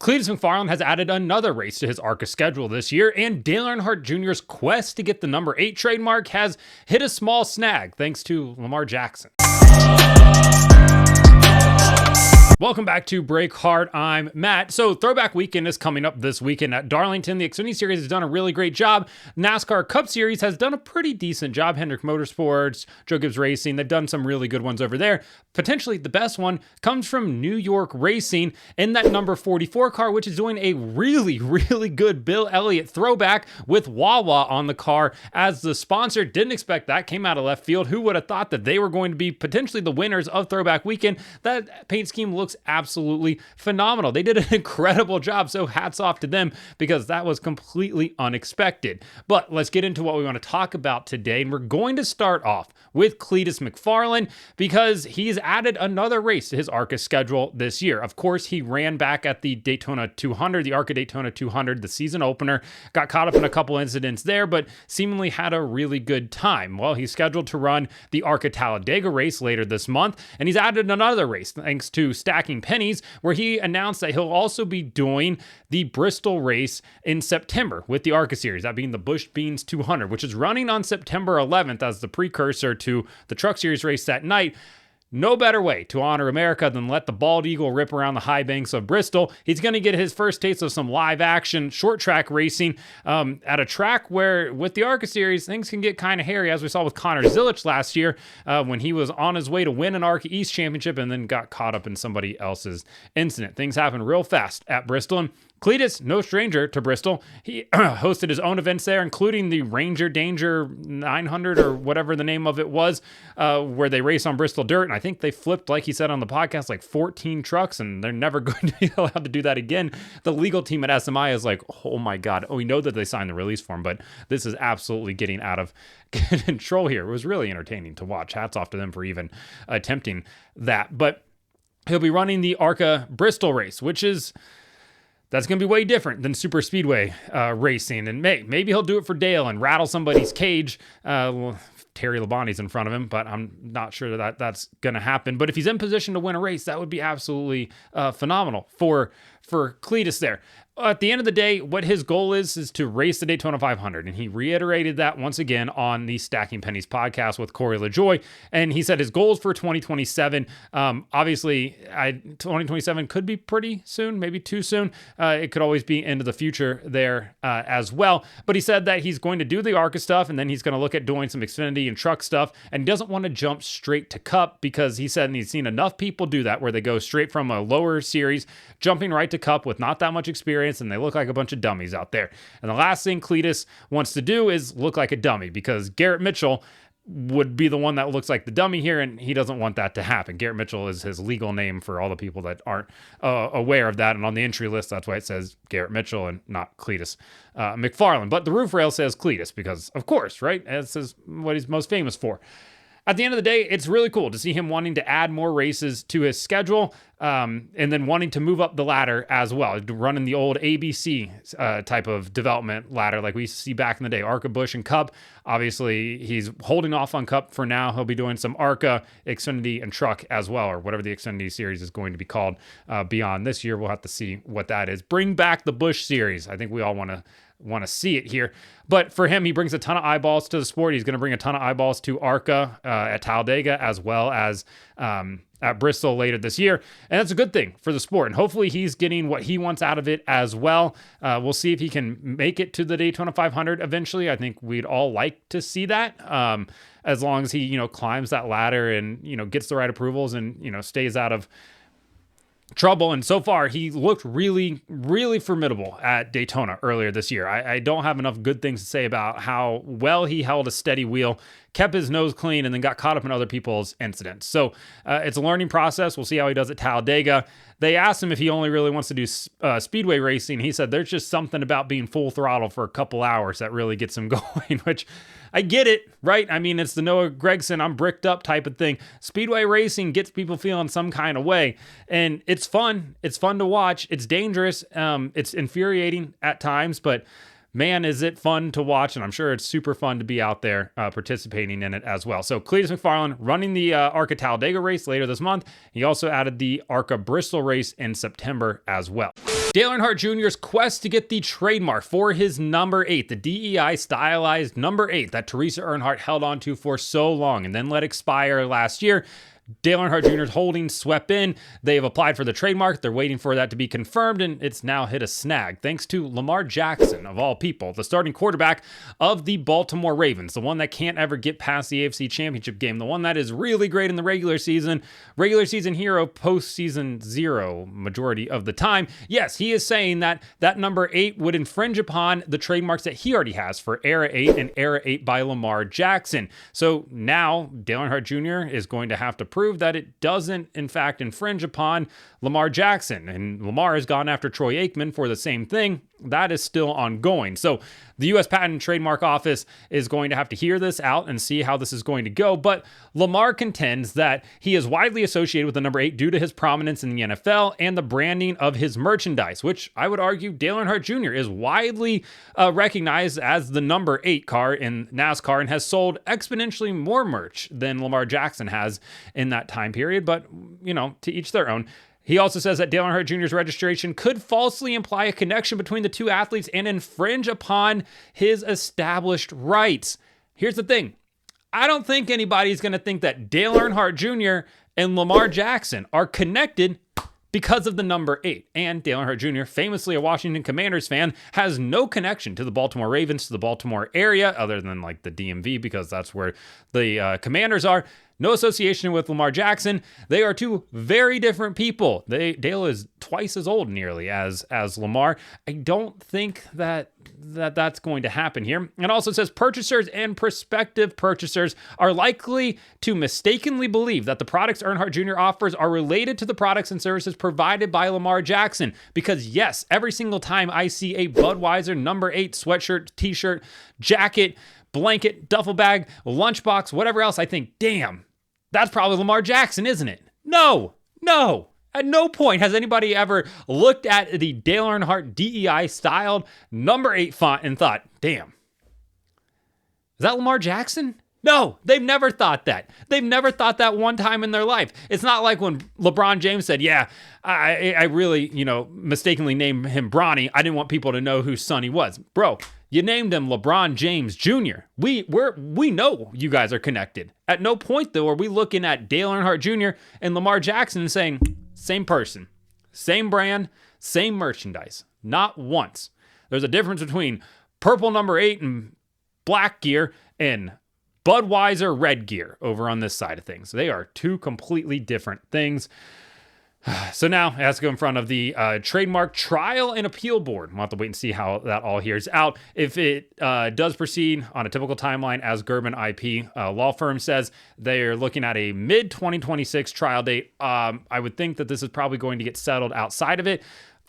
Cleetus McFarland has added another race to his ARCA schedule this year, and Dale Earnhardt Jr.'s quest to get the number 8 trademark has hit a small snag thanks to Lamar Jackson. Welcome back to Break Hard. I'm Matt. So Throwback Weekend is coming up this weekend at Darlington. The Xfinity Series has done a really great job. NASCAR Cup Series has done a pretty decent job. Hendrick Motorsports, Joe Gibbs Racing, they've done some really good ones over there. Potentially the best one comes from New York Racing in that number 44 car, which is doing a really, really good Bill Elliott throwback with Wawa on the car as the sponsor. Didn't expect that. Came out of left field. Who would have thought that they were going to be potentially the winners of Throwback Weekend? That paint scheme looks absolutely phenomenal. They did an incredible job, so hats off to them because that was completely unexpected. But let's get into what we want to talk about today, and we're going to start off with Cleetus McFarland because he's added another race to his ARCA schedule this year. Of course, he ran back at the Daytona 200, the ARCA Daytona 200, the season opener, got caught up in a couple incidents there, but seemingly had a really good time. Well, he's scheduled to run the ARCA Talladega race later this month, and he's added another race thanks to Stacking Pennies, where he announced that he'll also be doing the Bristol race in September with the ARCA series, that being the Busch Beans 200, which is running on September 11th as the precursor to the Truck Series race that night. No better way to honor America than let the bald eagle rip around the high banks of Bristol. He's going to get his first taste of some live action short track racing at a track where with the ARCA series, things can get kind of hairy, as we saw with Connor Zilisch last year when he was on his way to win an ARCA East championship and then got caught up in somebody else's incident. Things happen real fast at Bristol, and Cleetus, no stranger to Bristol. He hosted his own events there, including the Ranger Danger 900 or whatever the name of it was, where they race on Bristol dirt. And I think they flipped, like he said on the podcast, like 14 trucks, and they're never going to be allowed to do that again. The legal team at SMI is like, oh my God. Oh, we know that they signed the release form, but this is absolutely getting out of control here. It was really entertaining to watch. Hats off to them for even attempting that. But he'll be running the ARCA Bristol race, which is... that's going to be way different than super speedway racing. And maybe he'll do it for Dale and rattle somebody's cage. Terry Labonte's in front of him, but I'm not sure that that's going to happen. But if he's in position to win a race, that would be absolutely phenomenal for Cleetus there. At the end of the day, what his goal is to race the Daytona 500. And he reiterated that once again on the Stacking Pennies podcast with Corey LaJoie. And he said his goals for 2027, obviously 2027 could be pretty soon, maybe too soon. It could always be into the future there as well. But he said that he's going to do the ARCA stuff, and then he's going to look at doing some Xfinity and truck stuff. And he doesn't want to jump straight to Cup because he said, and he's seen enough people do that, where they go straight from a lower series, jumping right to Cup with not that much experience, and they look like a bunch of dummies out there. And the last thing Cleetus wants to do is look like a dummy, because Garrett Mitchell would be the one that looks like the dummy here, and he doesn't want that to happen. Garrett Mitchell is his legal name for all the people that aren't aware of that, and on the entry list, that's why it says Garrett Mitchell and not Cleetus McFarland. But the roof rail says Cleetus because, of course, right? This is what he's most famous for. At the end of the day, it's really cool to see him wanting to add more races to his schedule and then wanting to move up the ladder as well, running the old ABC type of development ladder like we used to see back in the day, ARCA, Busch, and Cup. Obviously, he's holding off on Cup for now. He'll be doing some ARCA, Xfinity, and Truck as well, or whatever the Xfinity series is going to be called beyond this year. We'll have to see what that is. Bring back the Busch series. I think we all want to see it here. But for him, he brings a ton of eyeballs to the sport. He's going to bring a ton of eyeballs to ARCA at Talladega, as well as at Bristol later this year. And that's a good thing for the sport. And hopefully he's getting what he wants out of it as well. We'll see if he can make it to the Daytona 500 eventually. I think we'd all like to see that, as long as he, climbs that ladder and, gets the right approvals and, stays out of trouble. And so far, he looked really, really formidable at Daytona earlier this year. I don't have enough good things to say about how well he held a steady wheel, kept his nose clean, and then got caught up in other people's incidents. So it's a learning process. We'll see how he does at Talladega. They asked him if he only really wants to do speedway racing. He said there's just something about being full throttle for a couple hours that really gets him going, which I get it, right? I mean, it's the Noah Gragson, I'm bricked up type of thing. Speedway racing gets people feeling some kind of way, and it's fun. It's fun to watch. It's dangerous. It's infuriating at times, but man, is it fun to watch, and I'm sure it's super fun to be out there participating in it as well. So Cleetus McFarland running the ARCA Talladega race later this month. He also added the ARCA Bristol race in September as well. Dale Earnhardt Jr.'s quest to get the trademark for his number 8, the DEI stylized number 8 that Teresa Earnhardt held on to for so long and then let expire last year. Dale Earnhardt Jr.'s holdings swept in. They have applied for the trademark. They're waiting for that to be confirmed, and it's now hit a snag thanks to Lamar Jackson, of all people, the starting quarterback of the Baltimore Ravens, the one that can't ever get past the AFC Championship game, the one that is really great in the regular season hero, postseason zero majority of the time. Yes, he is saying that that number 8 would infringe upon the trademarks that he already has for Era 8 and Era 8 by Lamar Jackson. So now Dale Earnhardt Jr. is going to have to prove that it doesn't, in fact, infringe upon Lamar Jackson. And Lamar has gone after Troy Aikman for the same thing. That is still ongoing. So the U.S. Patent and Trademark Office is going to have to hear this out and see how this is going to go. But Lamar contends that he is widely associated with the number 8 due to his prominence in the NFL and the branding of his merchandise, which I would argue Dale Earnhardt Jr. is widely recognized as the number 8 car in NASCAR and has sold exponentially more merch than Lamar Jackson has in that time period. But, you know, to each their own. He also says that Dale Earnhardt Jr.'s registration could falsely imply a connection between the two athletes and infringe upon his established rights. Here's the thing. I don't think anybody's going to think that Dale Earnhardt Jr. and Lamar Jackson are connected because of the number 8. And Dale Earnhardt Jr., famously a Washington Commanders fan, has no connection to the Baltimore Ravens, to the Baltimore area, other than like the DMV, because that's where the Commanders are. No association with Lamar Jackson. They are two very different people. Dale is twice as old nearly as Lamar. I don't think that's going to happen here. It also says purchasers and prospective purchasers are likely to mistakenly believe that the products Earnhardt Jr. offers are related to the products and services provided by Lamar Jackson. Because yes, every single time I see a Budweiser number 8 sweatshirt, t-shirt, jacket, blanket, duffel bag, lunchbox, whatever else, I think, damn, that's probably Lamar Jackson, isn't it? No. At no point has anybody ever looked at the Dale Earnhardt DEI styled number 8 font and thought, damn, is that Lamar Jackson? No, they've never thought that. They've never thought that one time in their life. It's not like when LeBron James said, yeah, I really, mistakenly named him Bronny. I didn't want people to know whose son he was. Bro, you named him LeBron James Jr. We know you guys are connected. At no point, though, are we looking at Dale Earnhardt Jr. and Lamar Jackson and saying, same person, same brand, same merchandise. Not once. There's a difference between purple number 8 and black gear and Budweiser red gear over on this side of things. They are two completely different things. So now it has to go in front of the Trademark Trial and Appeal Board. We'll have to wait and see how that all hears out. If it does proceed on a typical timeline, as Gerben IP law firm says, they're looking at a mid-2026 trial date. I would think that this is probably going to get settled outside of it.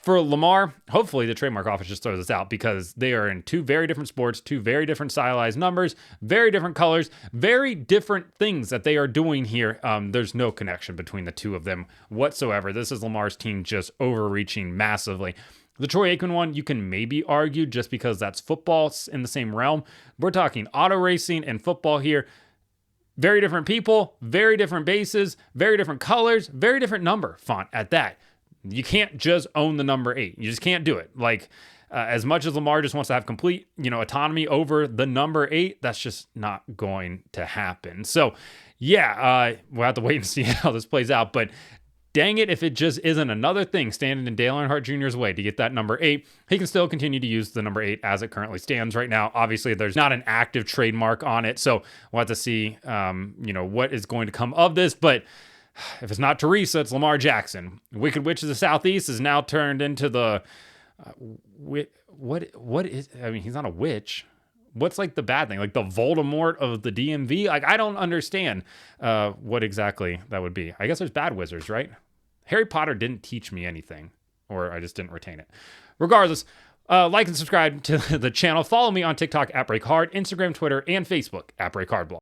For Lamar, hopefully the trademark office just throws this out because they are in two very different sports, two very different stylized numbers, very different colors, very different things that they are doing here. There's no connection between the two of them whatsoever. This is Lamar's team just overreaching massively. The Troy Aikman one, you can maybe argue just because that's football in the same realm. We're talking auto racing and football here. Very different people, very different bases, very different colors, very different number font at that. You can't just own the number 8. You just can't do it. Like, as much as Lamar just wants to have complete, autonomy over the number 8, that's just not going to happen. So, yeah, we'll have to wait and see how this plays out. But dang it, if it just isn't another thing standing in Dale Earnhardt Jr.'s way to get that number 8, he can still continue to use the number 8 as it currently stands right now. Obviously, there's not an active trademark on it. So we'll have to see, what is going to come of this. But if it's not Teresa, it's Lamar Jackson. Wicked Witch of the Southeast is now turned into the what is? I mean, he's not a witch. What's like the bad thing? Like the Voldemort of the DMV? Like, I don't understand what exactly that would be. I guess there's bad wizards, right? Harry Potter didn't teach me anything, or I just didn't retain it. Regardless, like and subscribe to the channel. Follow me on TikTok @BreakHard, Instagram, Twitter, and Facebook @BreakHardBlog.